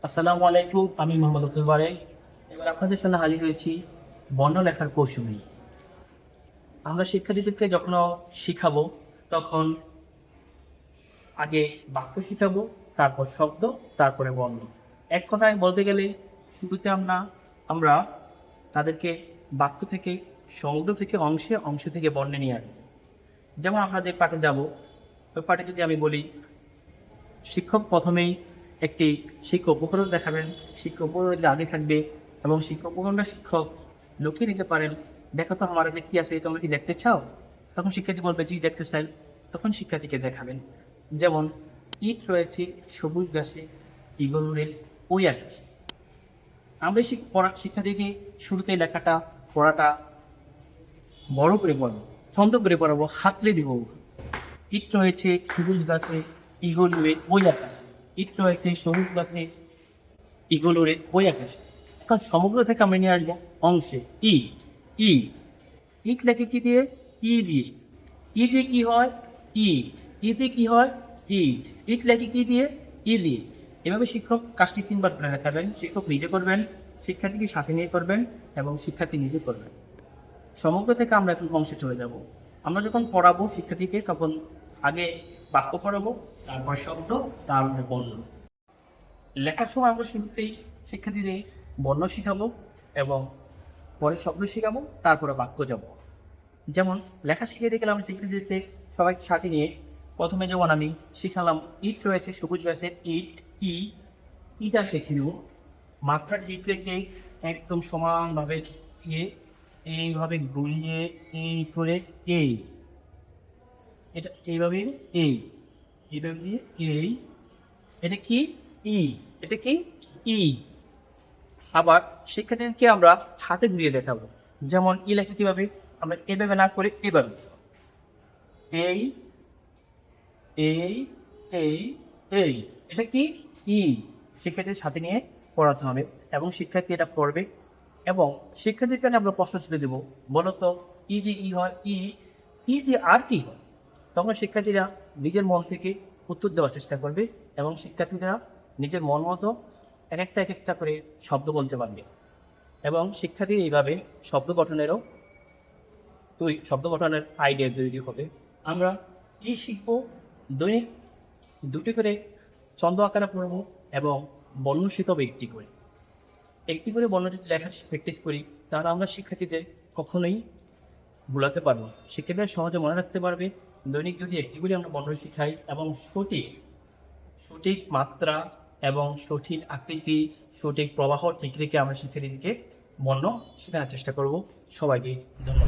আসসালামু আলাইকুম, আমি মোহাম্মদ আব্দুল বারে। এবার আপনাদের সামনে হাজির হয়েছি বর্ণ লেখার কৌশল নিয়ে। আমরা শিক্ষার্থীদেরকে যখন শিখাবো তখন আগে বাক্য শিখাবো, তারপর শব্দ, তারপরে বর্ণ। এক কথায় বলতে গেলে শুরুতে আমরা তাদেরকে বাক্য থেকে, শব্দ থেকে অংশে, অংশ থেকে বর্ণে নিয়ে আসবো। যেমন আমরা যে পাঠে যাব, ওই পাঠে যদি আমি বলি শিক্ষক প্রথমেই একটি শিক্ষা উপকরণ দেখাবেন, শিক্ষা উপকরণের আগে থাকবে এবং শিক্ষা উপকরণটা শিক্ষক লুকিয়ে নিতে পারেন। দেখো তো আমার আগে কি আছে, তোমরা কি দেখতে চাও? তখন শিক্ষার্থী বলবে জি দেখতে চাই। তখন শিক্ষার্থীকে দেখাবেন। যেমন ইট রয়েছে সবুজ গাছে, ঈগল উড়ে ওই আকাশে। আমরা শিক্ষার্থীকে শুরুতে লেখাটা, পড়াটা বড় করে পড়াবো, ছন্দ করে পড়াবো, হাতলে দিব। ইট রয়েছে সবুজ গাছে, ঈগল উড়ে ওই আকাশে। ইট রয়েছে সবুজ গাছে, ঈগল উড়ে ওই আকাশে। এখন সমগ্র থেকে আমরা নিয়ে আসবো অংশে। ই ই ইট লেখে কি দিয়ে? ই দিয়ে। ই দিয়ে কি হয়? ই। ই দিয়ে কি হয়? ইট। ইট লেখে কি দিয়ে? ই দিয়ে। এভাবে শিক্ষক কাজটি 3 বার করে দেখাবেন। শিক্ষক নিজে করবেন, শিক্ষার্থীকে সাথে নিয়ে করবেন এবং শিক্ষার্থী নিজে করবেন। সমগ্র থেকে আমরা এখন অংশে চলে যাব। আমরা যখন পড়াবো শিক্ষার্থীকে তখন আগে বাক্য পড়াবো, তারপর শব্দ, তারপরে বর্ণ। লেখার সময় আমরা শুরুতেই শিক্ষার্থীদের বর্ণ শিখাবো এবং পরে শব্দ শিখাবো, তারপরে বাক্য যাব। যেমন লেখা শিখিয়ে গেলাম শিক্ষার্থীদের সবাইকে সাথে নিয়ে। প্রথমে যেমন আমি শিখালাম ইট রয়েছে সবুজ গাছের, ইট ই। ইটা শিখে নেব। মাত্রার ইট রেখে একদম সমানভাবে দিয়ে এইভাবে ঘুরিয়ে এই করে এই, এটা এইভাবে এই, এইভাবে দিয়ে এই, এটা কি? ই। এটা কি? ই। আবার শিক্ষার্থীদেরকে আমরা হাতে ঘুরিয়ে দেখাবো। যেমন ই লেখা কিভাবে? আমরা এভাবে না করে এভাবে এই এই এই এই, এটা কি? ই। শিক্ষার্থীদের সাথে নিয়ে পড়াতে হবে এবং শিক্ষার্থী এটা পড়বে এবং শিক্ষার্থীর কাছে আমরা প্রশ্ন ছুড়ে দেবো, বলতো ই দিয়ে কি হয়? ই। ই দিয়ে আর কি হয়? তখন শিক্ষার্থীরা নিজের মন থেকে উত্তর দেওয়ার চেষ্টা করবে এবং শিক্ষার্থীরা নিজের মন মতো এক একটা করে শব্দ বলতে পারবে এবং শিক্ষার্থী এইভাবে শব্দ গঠনের আইডিয়া তৈরি হবে। আমরা কি শিখবো? দৈনিক 2টি করে ছন্দ আকারে পড়বো এবং বর্ণ শিখাবো একটি করে বর্ণ যদি লেখার প্র্যাকটিস করি তাহলে আমরা শিক্ষার্থীদের কখনোই ভুলাতে পারবো। শিক্ষার্থীরা সহজে মনে রাখতে পারবে। দৈনিক যদি একটি করে আমরা বর্ণ শিখাই এবং সঠিক সঠিক মাত্রা এবং সঠিক আকৃতি, সঠিক প্রবাহ ঠিক রেখে আমরা শিক্ষার্থীদেরকে বর্ণ শেখানোর চেষ্টা করব। সবাইকে ধন্যবাদ।